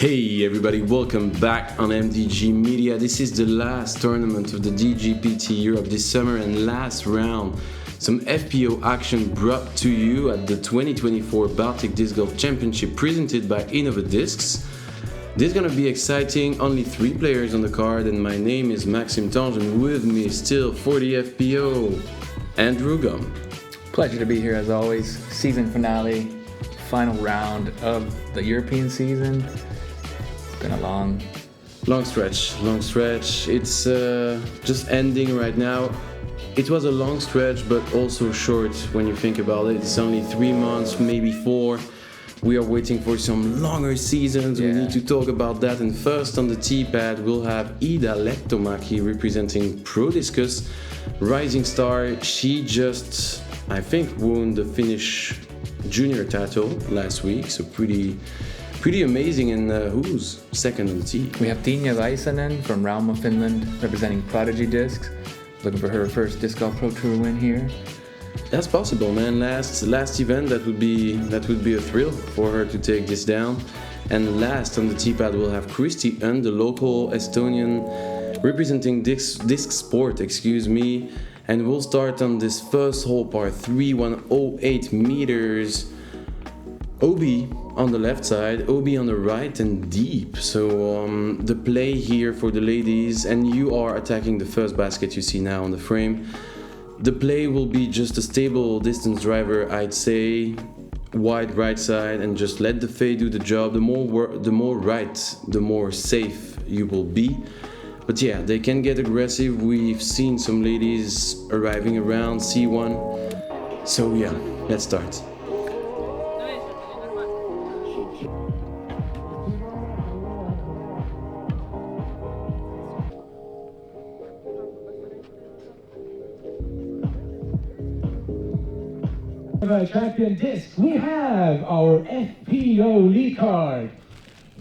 Hey everybody, welcome back on MDG Media. This is the last tournament of the DGPT Europe this summer and last round. Some FPO action brought to you at the 2024 Baltic Disc Golf Championship presented by Innova Discs. This is gonna be exciting, only 3 players on the card, and my name is Maxime, and with me still for the FPO, Andrew Gum. Pleasure to be here as always. Season finale, final round of the European season. Been a long stretch. It's just ending right now. It was a long stretch, but also short when you think about it. It's only 3 months, maybe 4. We are waiting for some longer seasons. Yeah. We need to talk about that. And first on the tee pad, we'll have Iida Lehtomäki representing Pro Discus, rising star. She just, I think, won the Finnish junior title last week. So pretty amazing. And who's second on the tee? We have Tinja Väisänen from Rauma, Finland, representing Prodigy Discs. Looking for her first Disc Golf Pro Tour win here. That's possible, man. Last event, that would be a thrill for her to take this down. And last on the tee pad, we'll have Kristi, the local Estonian, representing disc sport. And we'll start on this first hole, par 3, 108 meters. OB on the left side, OB on the right, and deep. So the play here for the ladies, and you are attacking the first basket you see now on the frame. The play will be just a stable distance driver, I'd say, wide right side, and just let the fade do the job. The more right, the more safe you will be. But yeah, they can get aggressive. We've seen some ladies arriving around C1. So yeah, let's start. Champion disc, we have our FPO lead card.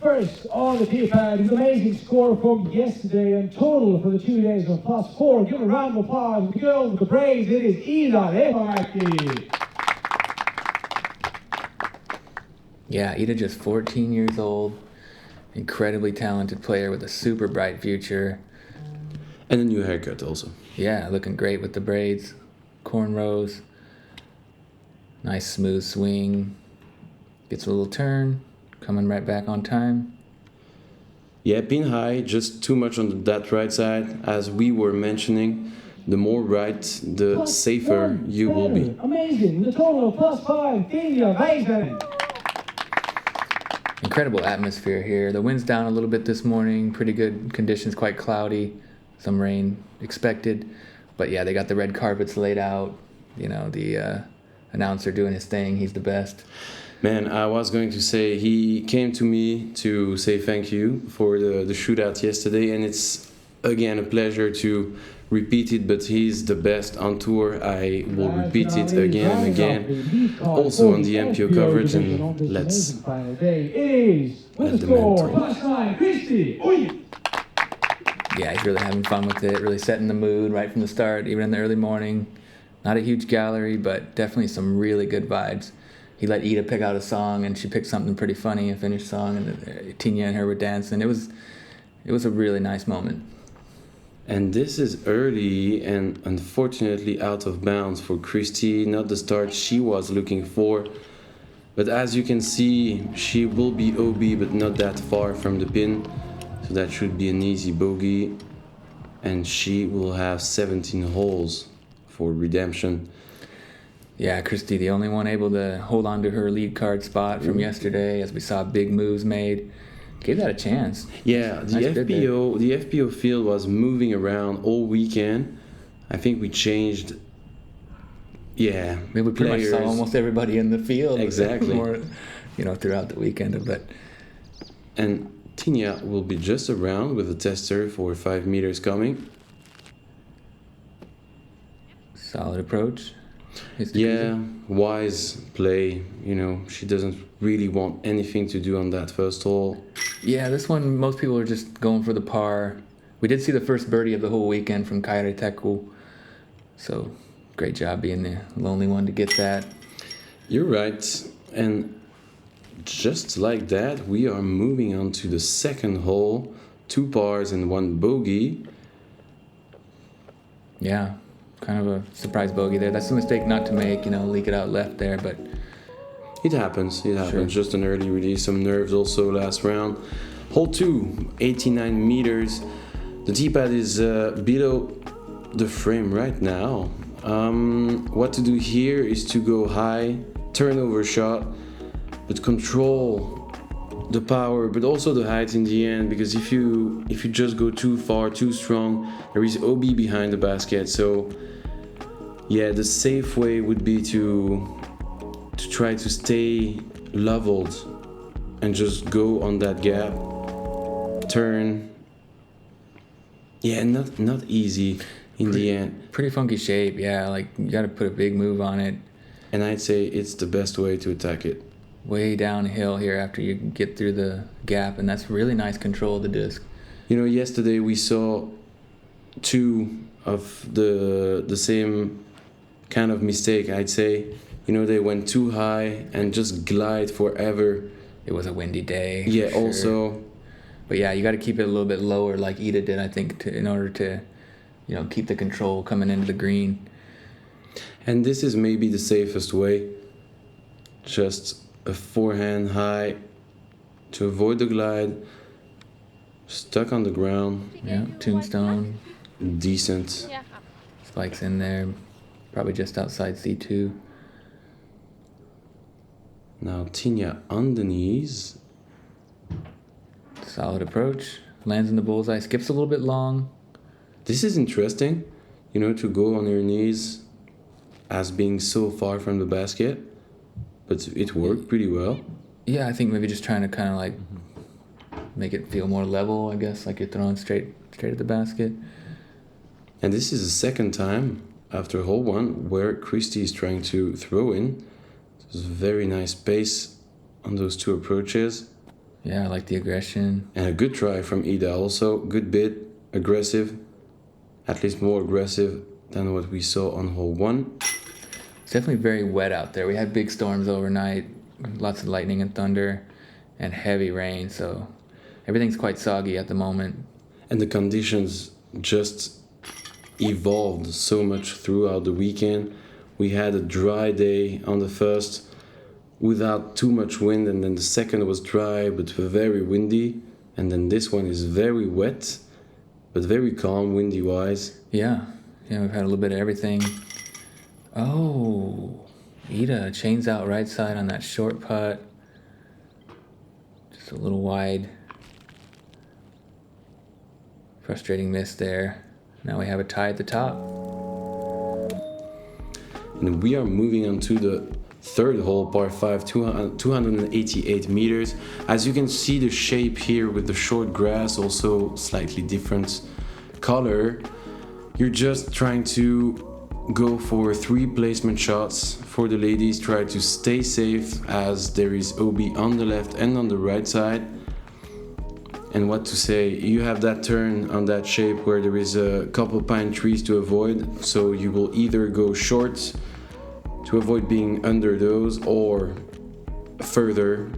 First on the tee pad is an amazing score from yesterday, and total for the 2 days of +4. Give a round of applause. The girl with the braids, it is Iida Lehtomäki. Yeah, Iida just 14 years old, incredibly talented player with a super bright future. And a new haircut also. Yeah, looking great with the braids, cornrows. Nice smooth swing. Gets a little turn, coming right back on time. Yeah, pin high, just too much on that right side. As we were mentioning, the more right, the safer you will be. Amazing, the total +5, Tinja Väisänen. Incredible atmosphere here. The wind's down a little bit this morning. Pretty good conditions, quite cloudy. Some rain expected. But yeah, they got the red carpets laid out. You know, the announcer doing his thing. He's the best. Man, I was going to say, he came to me to say thank you for the shootout yesterday, and it's again a pleasure to repeat it, but he's the best on tour. I will repeat it again and again, also on the MPO coverage, and let's let the man talk. Kristi. Yeah, he's really having fun with it, really setting the mood right from the start, even in the early morning. Not a huge gallery, but definitely some really good vibes. He let Iida pick out a song, and she picked something pretty funny, a Finnish song, and Tinja and her were dancing. It was a really nice moment. And this is early and unfortunately out of bounds for Kristi, not the start she was looking for. But as you can see, she will be OB, but not that far from the pin. So that should be an easy bogey. And she will have 17 holes for redemption. Yeah, Kristi, the only one able to hold on to her lead card spot from yesterday, as we saw big moves made. Gave that a chance. Yeah, the FPO field was moving around all weekend. I think we changed. Yeah, I mean, we pretty much saw almost everybody in the field. Exactly. More, throughout the weekend, but. And Tinja will be just around with a tester for 5 meters coming. Solid approach. Yeah, wise play. She doesn't really want anything to do on that first hole. Yeah, this one, most people are just going for the par. We did see the first birdie of the whole weekend from R3F9. So, great job being the lonely one to get that. You're right. And just like that, we are moving on to the second hole. 2 pars and 1 bogey. Yeah, kind of a surprise bogey there. That's a mistake not to make, leak it out left there, but... It happens. Sure. Just an early release, some nerves also last round. Hole 2, 89 meters. The tee pad is below the frame right now. What to do here is to go high, turnover shot, but control the power, but also the height in the end, because if you just go too far, too strong, there is OB behind the basket. So yeah, the safe way would be to try to stay leveled and just go on that gap, turn. Yeah, not easy in the end. Pretty funky shape, yeah, like you got to put a big move on it. And I'd say it's the best way to attack it. Way downhill here after you get through the gap, and that's really nice control of the disc. Yesterday we saw 2 of the same kind of mistake, I'd say. They went too high and just glide forever. It was a windy day. Yeah, sure. also. But yeah, you got to keep it a little bit lower like Iida did, I think, in order to, keep the control coming into the green. And this is maybe the safest way. Just a forehand high to avoid the glide. Stuck on the ground. Yeah, tombstone. Decent. Spikes in there. Probably just outside C2. Now Tinja on the knees. Solid approach. Lands in the bullseye. Skips a little bit long. This is interesting, to go on your knees as being so far from the basket. But it worked pretty well. Yeah, I think maybe just trying to kind of like make it feel more level, I guess, like you're throwing straight at the basket. And this is the second time after hole 1 where Kristi is trying to throw in. There's very nice pace on those 2 approaches. Yeah, I like the aggression. And a good try from Iida also. Good bit, aggressive. At least more aggressive than what we saw on hole 1. It's definitely very wet out there. We had big storms overnight, lots of lightning and thunder, and heavy rain, so everything's quite soggy at the moment. And the conditions just evolved so much throughout the weekend. We had a dry day on the first without too much wind, and then the second was dry but very windy, and then this one is very wet but very calm windy wise. Yeah, we've had a little bit of everything. Oh, Iida chains out right side on that short putt. Just a little wide. Frustrating miss there. Now we have a tie at the top. And we are moving on to the third hole, par 5, 288 meters. As you can see the shape here with the short grass, also slightly different color. You're just trying to go for 3 placement shots. For the ladies, try to stay safe as there is OB on the left and on the right side. And what to say, you have that turn on that shape where there is a couple pine trees to avoid, so you will either go short to avoid being under those or further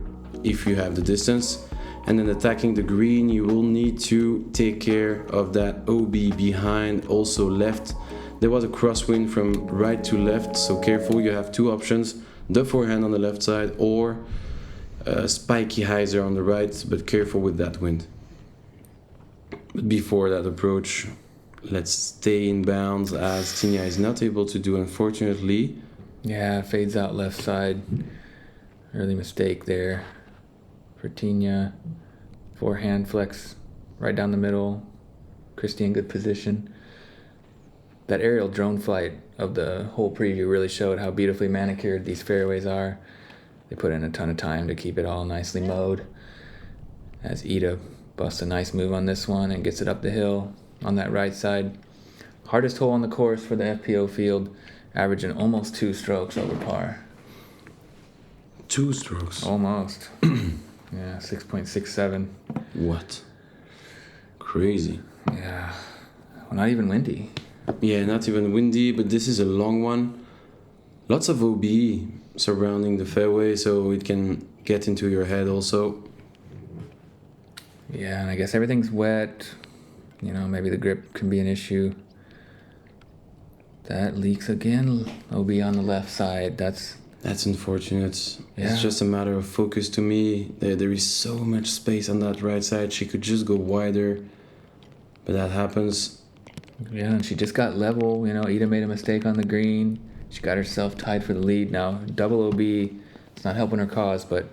if you have the distance. And then attacking the green, you will need to take care of that OB behind, also left. There was a crosswind from right to left, so careful. You have 2 options, the forehand on the left side or spiky hyzer on the right, but careful with that wind. But before that approach, let's stay in bounds as Tinja is not able to do, unfortunately. Yeah, fades out left side. Early mistake there for Tinja. Forehand flex right down the middle. Kristi in good position. That aerial drone flight of the whole preview really showed how beautifully manicured these fairways are. They put in a ton of time to keep it all nicely mowed. As Iida busts a nice move on this one and gets it up the hill on that right side. Hardest hole on the course for the FPO field, averaging almost 2 strokes over par. 2 strokes? Almost. Yeah, 6.67. What? Crazy. Yeah. Well, not even windy. Yeah, not even windy, but this is a long one. Lots of OB surrounding the fairway, so it can get into your head also. Yeah, and I guess everything's wet. You know, maybe the grip can be an issue. That leaks again. OB on the left side. That's unfortunate. Yeah. It's just a matter of focus to me. There is so much space on that right side. She could just go wider, but that happens. Yeah, and she just got level. You know, Iida made a mistake on the green. She got herself tied for the lead now. Double OB. It's not helping her cause, but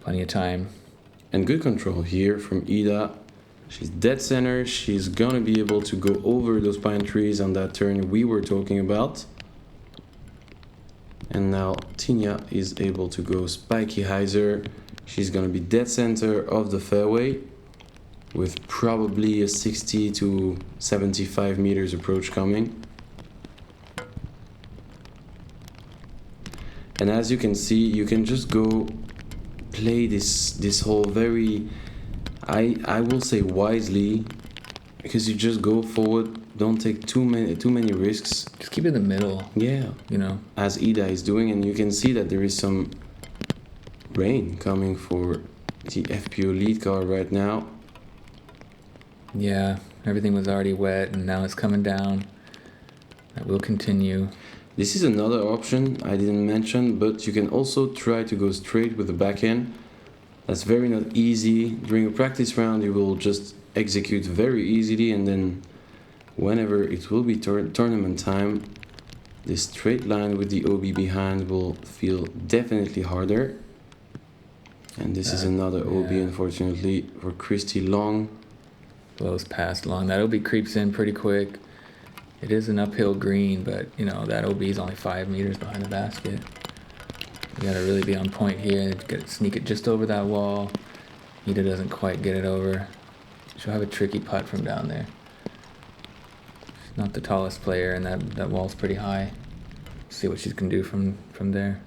plenty of time. And good control here from Iida. She's dead center. She's gonna be able to go over those pine trees on that turn we were talking about. And now Tinja is able to go spiky hyzer. She's gonna be dead center of the fairway with probably a 60 to 75 meters approach coming. And as you can see, you can just go play this whole very, I will say wisely, because you just go forward, don't take too many risks. Just keep it in the middle. Yeah, You know. as Iida is doing, and you can see that there is some rain coming for the FPO lead car right now. Yeah, everything was already wet, and now it's coming down. That will continue. This is another option I didn't mention, but you can also try to go straight with the backhand. That's very not easy. During a practice round, you will just execute very easily, and then whenever it will be tournament time, this straight line with the OB behind will feel definitely harder. And this is another OB, yeah. unfortunately, for Kristi long. Blows past long. That OB creeps in pretty quick. It is an uphill green, but you know that OB is only 5 meters behind the basket. You gotta really be on point here. Gotta sneak it just over that wall. Iida doesn't quite get it over. She'll have a tricky putt from down there. She's not the tallest player, and that wall's pretty high. See what she can do from there.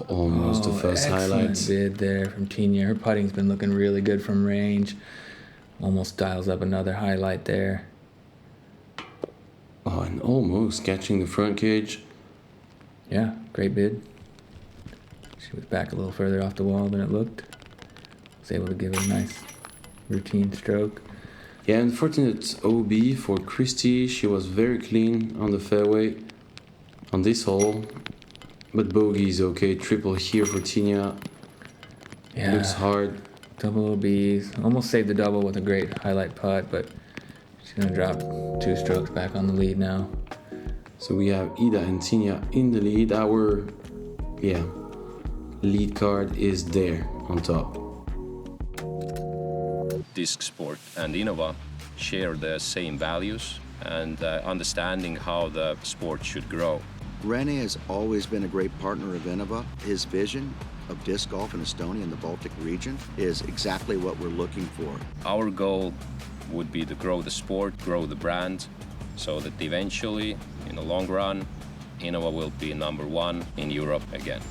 Almost the first highlight. Bid there from Tinja. Her putting's been looking really good from range. Almost dials up another highlight there. Oh, and almost catching the front cage. Yeah, great bid. She was back a little further off the wall than it looked. Was able to give it a nice routine stroke. Yeah, unfortunate OB for Kristi. She was very clean on the fairway on this hole. But bogey is okay. Triple here for Tinja. Yeah. Looks hard. Double OBs. Almost saved the double with a great highlight putt, but she's going to drop 2 strokes back on the lead now. So we have Iida and Tinja in the lead. Our, lead card is there on top. Disc Sport and Innova share the same values and understanding how the sport should grow. Rene has always been a great partner of Innova. His vision of disc golf in Estonia and the Baltic region is exactly what we're looking for. Our goal would be to grow the sport, grow the brand, so that eventually, in the long run, Innova will be number 1 in Europe again.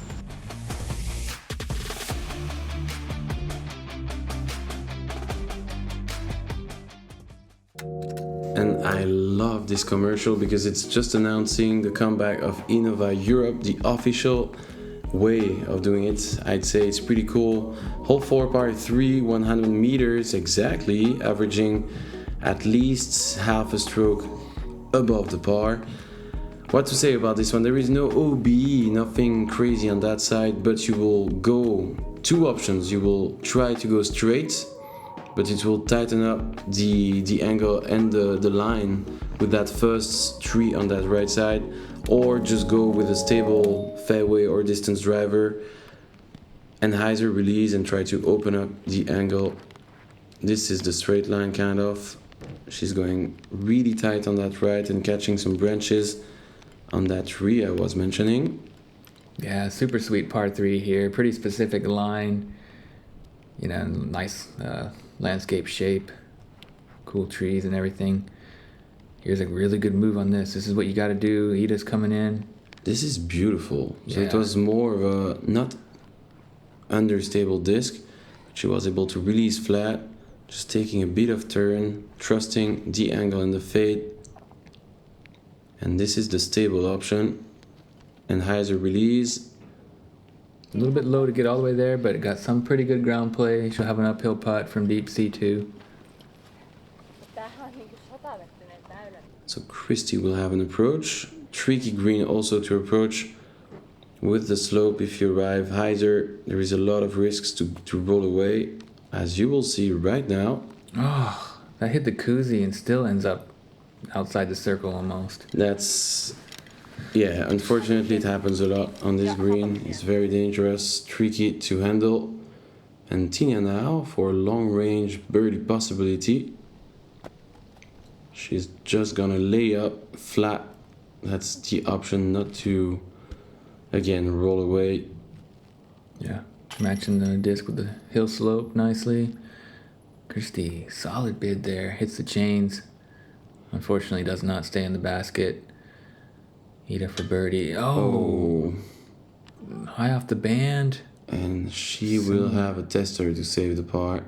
And I love this commercial because it's just announcing the comeback of Innova Europe, the official way of doing it. I'd say it's pretty cool. Hole 4, par 3, 100 meters exactly, averaging at least half a stroke above the par. What to say about this one? There is no OB, nothing crazy on that side, but you will go 2 options. You will try to go straight, but it will tighten up the angle and the line with that first tree on that right side, or just go with a stable fairway or distance driver and hyzer release and try to open up the angle. This is the straight line kind of. She's going really tight on that right and catching some branches on that tree I was mentioning. Yeah, super sweet par 3 here. Pretty specific line. You know, nice landscape shape. Cool trees and everything. Here's a really good move on this. This is what you got to do. Iida's coming in. This is beautiful. So Yeah. it was more of a not understable disc. She was able to release flat, just taking a bit of turn, trusting the angle and the fade. And this is the stable option. And hyzer release. A little bit low to get all the way there, but it got some pretty good ground play. She'll have an uphill putt from deep C2. So Kristi will have an approach. Tricky green also to approach. With the slope, if you arrive higher, there is a lot of risks to roll away, as you will see right now. Oh, that hit the koozie and still ends up outside the circle almost. That's, yeah, unfortunately it happens a lot on this green. It's very dangerous, tricky to handle. And Tinja now for a long range birdie possibility. She's just gonna lay up flat. That's the option, not to, again, roll away. Yeah, matching the disc with the hill slope nicely. Kristi, solid bid there, hits the chains. Unfortunately does not stay in the basket. Iida for birdie. Oh. High off the band. And she will have a tester to save the par.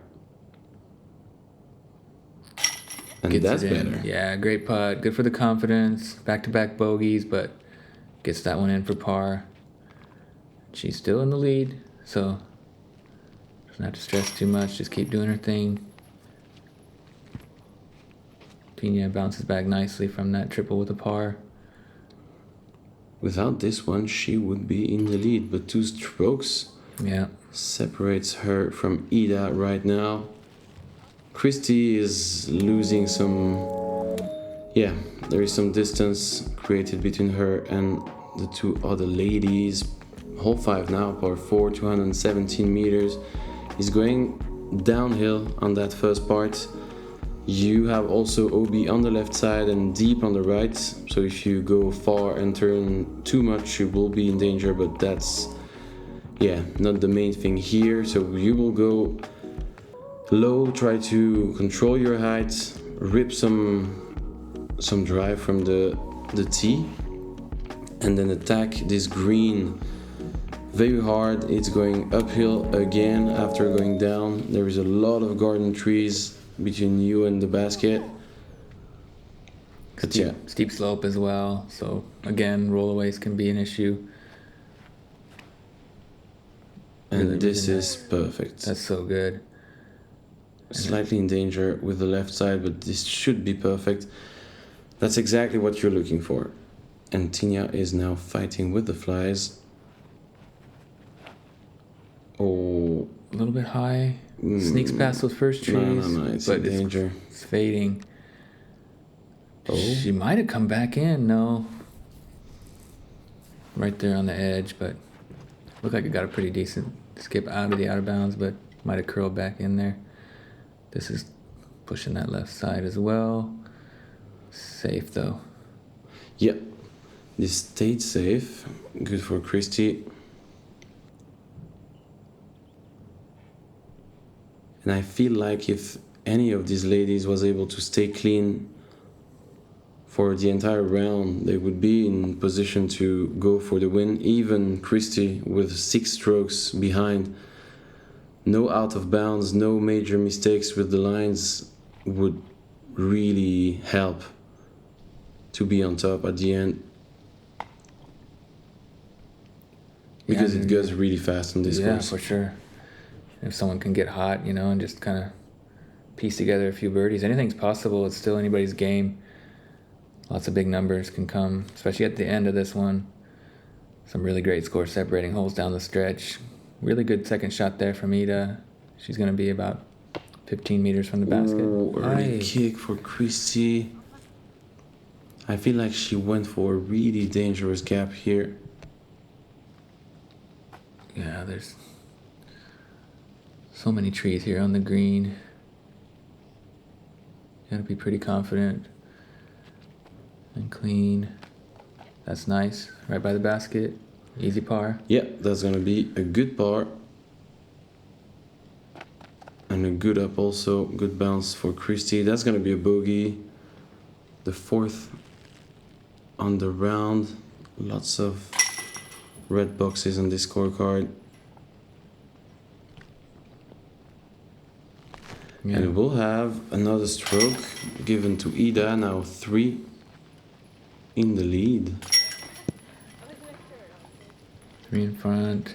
And Gets that's it in. better. Yeah, great putt. Good for the confidence. Back-to-back bogeys, but gets that one in for par. She's still in the lead, so doesn't have to stress too much. Just keep doing her thing. Tinja bounces back nicely from that triple with a par. Without this one, she would be in the lead, but 2 strokes separates her from Iida right now. Kristi is losing some, there is some distance created between her and the 2 other ladies. Hole 5 now, par 4, 217 meters. Is going downhill on that first part. You have also OB on the left side and deep on the right. So if you go far and turn too much, you will be in danger, but that's, not the main thing here. So you will go low, try to control your height, rip some drive from the tee, and then attack this green very hard. It's going uphill again after going down. There is a lot of garden trees between you and the basket. But Steep slope as well, so again, rollaways can be an issue. And this is perfect. That's so good. Slightly in danger with the left side, but this should be perfect. That's exactly what you're looking for. And Tinja is now fighting with the flies. Oh, a little bit high. Sneaks past those first trees. No, it's in danger. It's fading. Oh. She might have come back in. No. Right there on the edge, but looked like it got a pretty decent skip out of the out of bounds, but might have curled back in there. This is pushing that left side as well. Safe though. Yep. This stayed safe. Good for Kristi. And I feel like if any of these ladies was able to stay clean for the entire round, they would be in position to go for the win. Even Kristi with 6 strokes behind. No out of bounds, no major mistakes with the lines would really help to be on top at the end. Because it goes really fast on this course. Yeah, for sure. If someone can get hot, and just kind of piece together a few birdies, anything's possible. It's still anybody's game. Lots of big numbers can come, especially at the end of this one. Some really great score separating holes down the stretch. Really good second shot there from Iida. She's going to be about 15 meters from the basket. Early kick for Kristi. I feel like she went for a really dangerous gap here. Yeah, there's so many trees here on the green. Gotta be pretty confident and clean. That's nice. Right by the basket. Easy par. Yeah, that's gonna be a good par. And a good up also. Good bounce for Kristi. That's gonna be a bogey. The 4th on the round. Lots of red boxes on this scorecard. Yeah. And we'll have another stroke given to Iida, now 3 in the lead. 3 in front.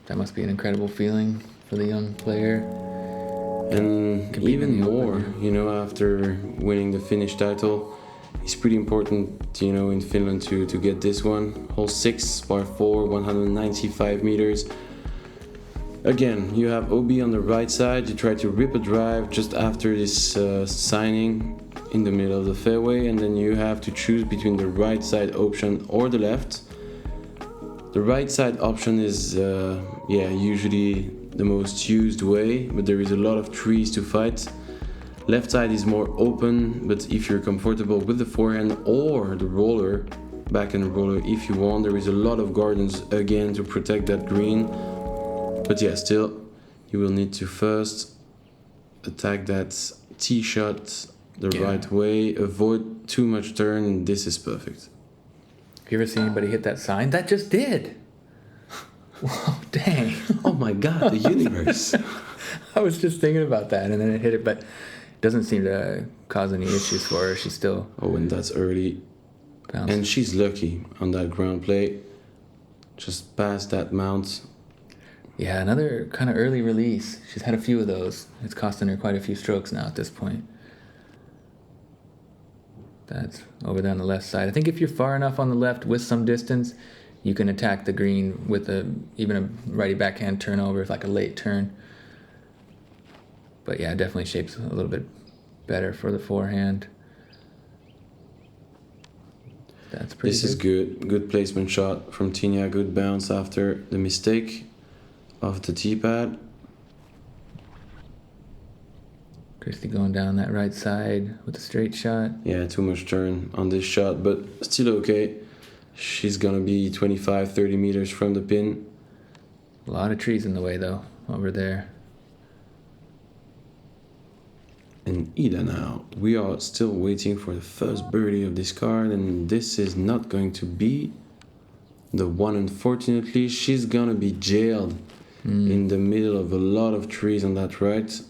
That must be an incredible feeling for the young player. And Competing even in the more, Open. After winning the Finnish title, it's pretty important, in Finland to get this one. Hole 6, par 4, 195 meters. Again, you have OB on the right side. You try to rip a drive just after this signing in the middle of the fairway, and then you have to choose between the right side option or the left. The right side option is, usually the most used way, but there is a lot of trees to fight. Left side is more open, but if you're comfortable with the forehand or the roller, backhand roller if you want, there is a lot of gardens again to protect that green. But yeah, still, you will need to first attack that tee shot the right way, avoid too much turn, and this is perfect. Have you ever seen anybody hit that sign? That just did. Whoa, dang. Oh my God, the universe. I was just thinking about that, and then it hit it, but it doesn't seem to cause any issues for her. She's still... Oh, and that's early. bouncing. And she's lucky on that ground play. Just past that mount. Yeah, another kind of early release. She's had a few of those. It's costing her quite a few strokes now at this point. That's over there on the left side. I think if you're far enough on the left with some distance, you can attack the green with even a righty backhand turnover, like a late turn. But yeah, it definitely shapes a little bit better for the forehand. That's pretty This is good. Good placement shot from Tinja. Good bounce after the mistake of the tee pad. Kristi going down that right side with a straight shot. Yeah, too much turn on this shot, but still okay. She's gonna be 25, 30 meters from the pin. A lot of trees in the way though, over there. And Iida now. We are still waiting for the first birdie of this card, and this is not going to be the one, unfortunately. She's gonna be jailed in the middle of a lot of trees on that right.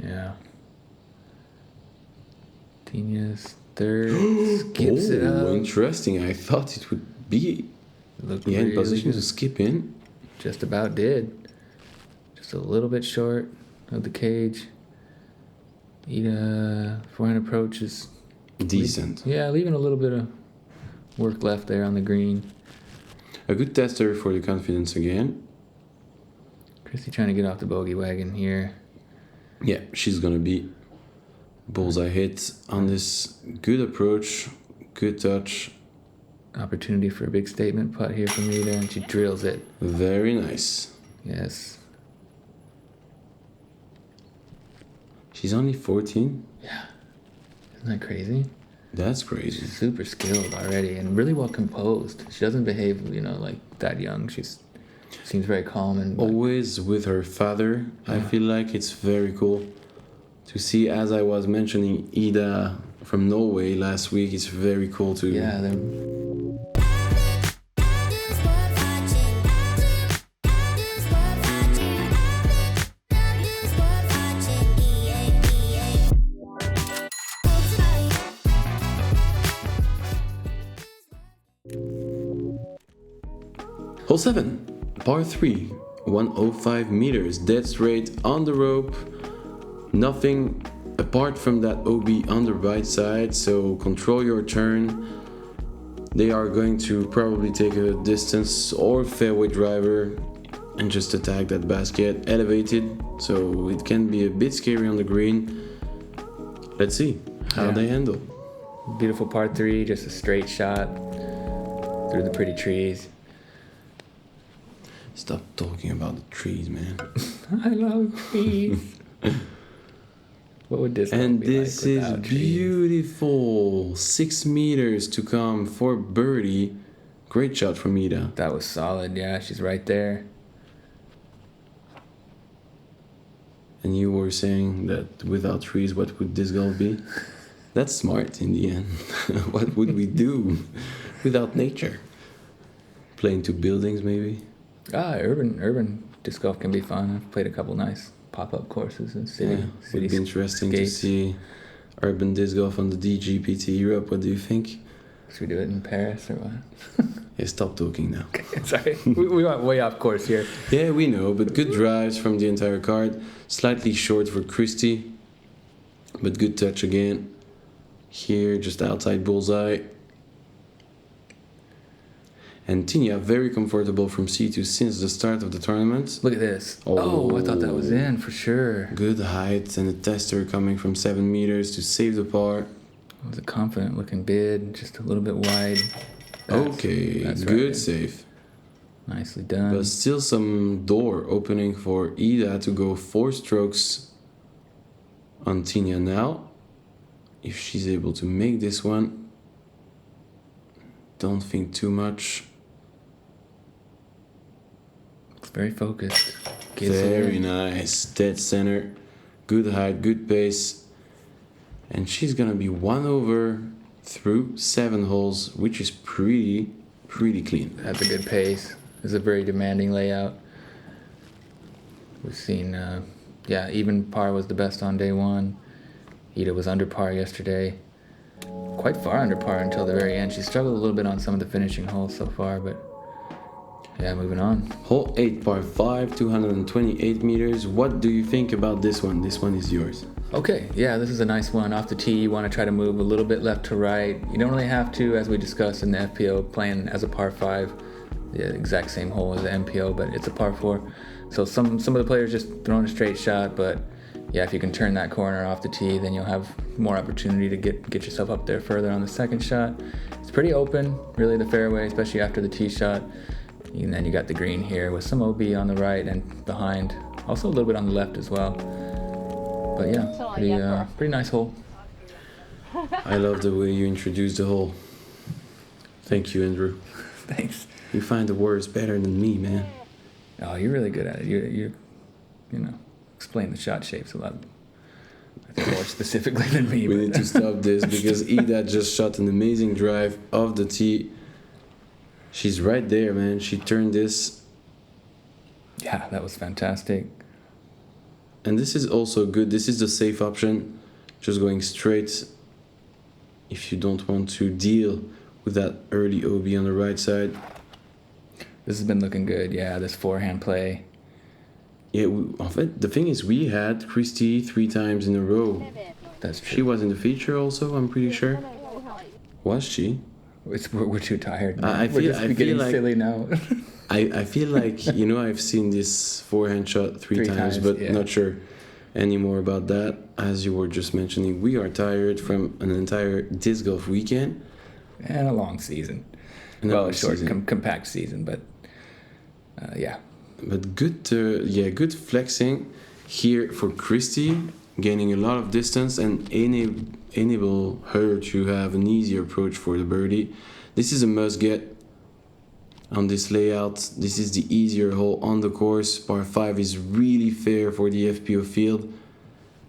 Yeah. Tinja's third, skips it up. Interesting. I thought it would be Looked in really position to good. skip in. Just about did. Just a little bit short of the cage. Iida forehand approach is Decent. leaving a little bit of work left there on the green. A good tester for the confidence again. Kristi trying to get off the bogey wagon here. Yeah, she's gonna be bullseye hit on this good approach, good touch. Opportunity for a big statement putt here from Iida, and she drills it. Very nice. Yes. She's only 14. Yeah. Isn't that crazy? That's crazy. She's super skilled already and really well composed. She doesn't behave, like that young. She seems very calm and... Always with her father. I feel like it's very cool to see, as I was mentioning, Iida from Norway last week. It's very cool to... Yeah, they're... Hole 7, par 3, 105 meters, dead straight on the rope. Nothing apart from that OB on the right side, so control your turn. They are going to probably take a distance or fairway driver and just attack that basket elevated, so it can be a bit scary on the green. Let's see how they handle. Beautiful par 3, just a straight shot through the pretty trees. Stop talking about the trees, man. I love trees. What would this And be this like is without trees? beautiful. 6 meters to come for birdie. Great shot from Iida. That was solid, yeah. She's right there. And you were saying that without trees, what would disc golf be? That's smart in the end. What would we do without nature? Playing to buildings, maybe? Urban disc golf can be fun. I've played a couple nice pop-up courses in city. It would be interesting to see urban disc golf on the DGPT Europe. What do you think? Should we do it in Paris or what? Yeah, stop talking now. Sorry, we went way off course here. Yeah, we know, but good drives from the entire card. Slightly short for Kristi, but good touch again. Here, just outside bullseye. And Tinja very comfortable from C2 since the start of the tournament. Look at this. Oh, I thought that was in for sure. Good height and a tester coming from 7 meters to save the par. It was a confident looking bid, just a little bit wide. That's good right. save. Nicely done. But still some door opening for Iida to go 4 strokes on Tinja now. If she's able to make this one. Don't think too much. It's very focused. Very nice. Dead center. Good height, good pace. And she's gonna be 1 over through 7 holes, which is pretty clean. That's a good pace. It's a very demanding layout. We've seen, even par was the best on day 1. Iida was under par yesterday. Quite far under par until the very end. She struggled a little bit on some of the finishing holes so far, but yeah, moving on. Hole 8, par 5, 228 meters. What do you think about this one? This one is yours. Okay, yeah, this is a nice one. Off the tee, you want to try to move a little bit left to right. You don't really have to, as we discussed in the FPO, playing as a par 5. The exact same hole as the MPO, but it's a par 4. So some of the players just throwing a straight shot, but yeah, if you can turn that corner off the tee, then you'll have more opportunity to get yourself up there further on the second shot. It's pretty open, really, the fairway, especially after the tee shot. And then you got the green here with some OB on the right and behind. Also a little bit on the left as well. But yeah, pretty nice hole. I love the way you introduced the hole. Thank you, Andrew. Thanks. You find the words better than me, man. Oh, you're really good at it. You explain the shot shapes a lot, I think, more specifically than me. We need to stop this because Iida just shot an amazing drive off the tee. She's right there, man. She turned this. Yeah, that was fantastic. And this is also good. This is the safe option. Just going straight if you don't want to deal with that early OB on the right side. This has been looking good, yeah, this forehand play. Yeah, the thing is, we had Kristi 3 times in a row. That's true. She was in the feature also, I'm pretty sure. Was she? We're too tired. I We're feel getting like silly now. I feel like, I've seen this forehand shot three times, but yeah. Not sure anymore about that. As you were just mentioning, we are tired from an entire disc golf weekend. And a long season. A short, compact season, but yeah. But good flexing here for Kristi, gaining a lot of distance and enable her to have an easier approach for the birdie. This is a must get on this layout. This is the easier hole on the course. Par 5 is really fair for the FPO field.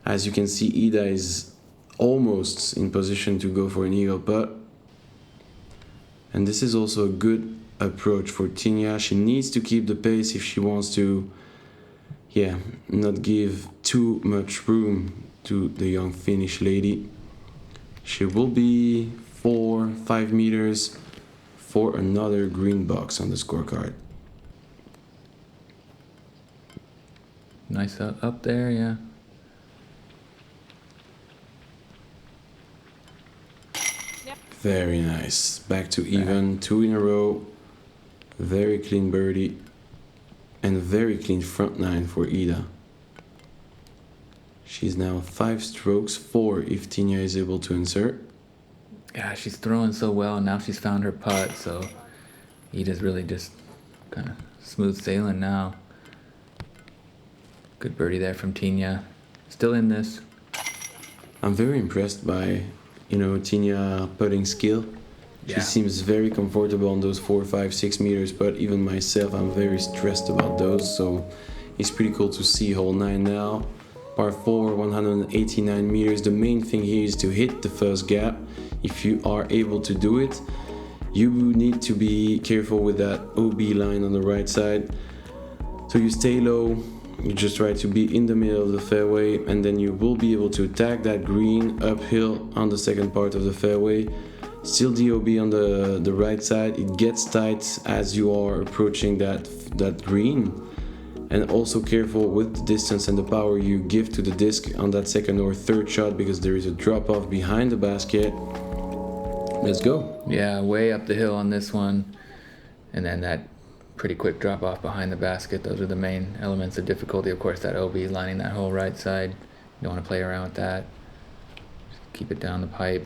As you can see, Iida is almost in position to go for an eagle putt. And this is also a good approach for Tinja. She needs to keep the pace if she wants to, not give too much room to the young Finnish lady. She will be 4-5 meters for another green box on the scorecard. Nice up there, yeah. Very nice. Back to even. 2 in a row. Very clean birdie. And a very clean front 9 for Iida. She's now 5 strokes, 4 if Tinja is able to insert. Yeah, she's throwing so well. Now she's found her putt, so Iida's really just kind of smooth sailing now. Good birdie there from Tinja. Still in this. I'm very impressed by, Tinja putting skill. She Yeah. seems very comfortable on those 4, 5, 6 meters, but even myself, I'm very stressed about those, so it's pretty cool to see hole 9 now. Par 4, 189 meters. The main thing here is to hit the first gap. If you are able to do it, you need to be careful with that OB line on the right side. So you stay low, you just try to be in the middle of the fairway, and then you will be able to attack that green uphill on the second part of the fairway. Still DOB on the right side. It gets tight as you are approaching that green. And also careful with the distance and the power you give to the disc on that second or third shot, because there is a drop off behind the basket. Let's go. Yeah, way up the hill on this one. And then that pretty quick drop off behind the basket. Those are the main elements of difficulty. Of course, that OB lining that whole right side. You don't want to play around with that. Just keep it down the pipe.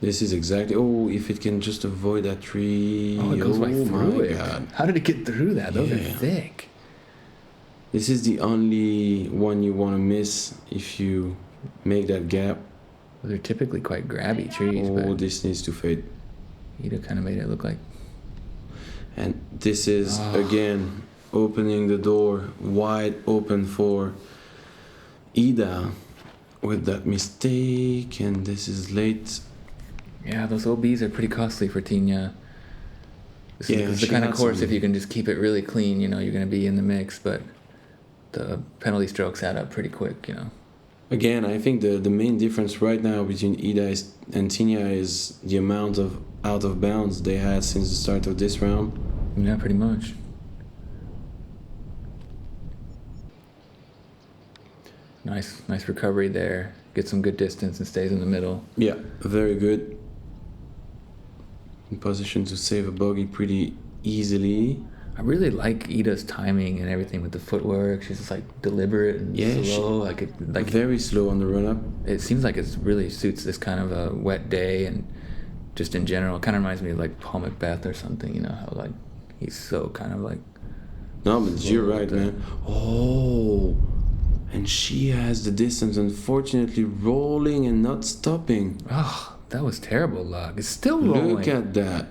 This is exactly... Oh, if it can just avoid that tree. Oh, it goes right through it. God. How did it get through that? Those are thick. This is the only one you want to miss if you make that gap. Those are typically quite grabby trees. Oh, but this needs to fade. Iida kind of made it look like... And this is, again, opening the door wide open for Iida with that mistake. And this is late. Yeah, those OBs are pretty costly for Tinja. This is the kind of course, if you can just keep it really clean, you're going to be in the mix. But the penalty strokes add up pretty quick, Again, I think the main difference right now between Iida and Tinja is the amount of out of bounds they had since the start of this round. Yeah, pretty much. Nice recovery there. Gets some good distance and stays in the middle. Yeah, very good. In position to save a bogey pretty easily. I really like Ida's timing and everything with the footwork. She's just deliberate and slow. Very slow on the run up. It seems like it really suits this kind of a wet day, and just in general, it kind of reminds me of Paul Macbeth or something. How he's so kind of No, but you're right, man. Oh, and she has the distance. Unfortunately, rolling and not stopping. Oh, that was terrible luck. It's still rolling. Look at that.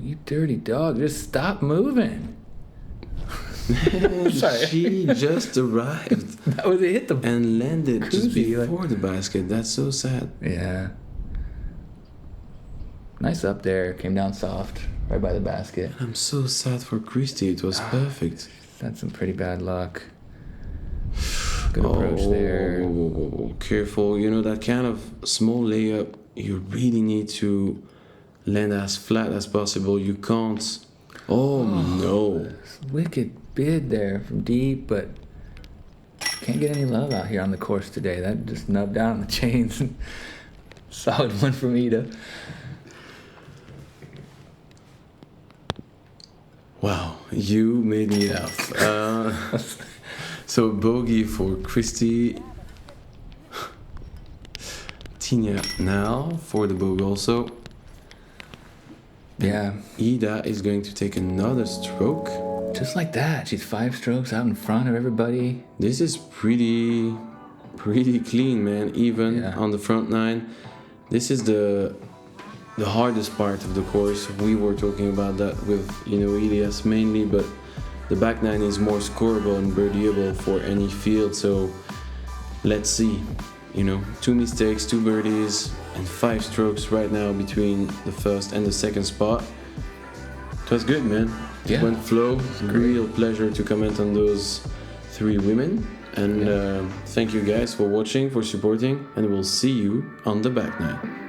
You dirty dog, just stop moving. Sorry. She just arrived. That was it. And landed just before the basket. That's so sad. Yeah. Nice up there. Came down soft, right by the basket. I'm so sad for Kristi. It was perfect. That's some pretty bad luck. Good approach there. Careful. That kind of small layup, you really need to land as flat as possible. You can't. Oh no. Wicked bid there from deep, but can't get any love out here on the course today. That just nubbed down on the chains. Solid one from Iida. Wow, you made me laugh. So bogey for Kristi. Tinja now for the bogey also. Yeah. Iida is going to take another stroke. Just like that. She's 5 strokes out in front of everybody. This is pretty clean, man. Even on the front 9. This is the hardest part of the course. We were talking about that with Elias mainly, but the back 9 is more scoreable and birdieable for any field. So let's see. 2 mistakes, 2 birdies, and 5 strokes right now between the first and the second spot. It was good, man. It went flow. Real pleasure to comment on those 3 women. And thank you guys for watching, for supporting, and we'll see you on the back 9.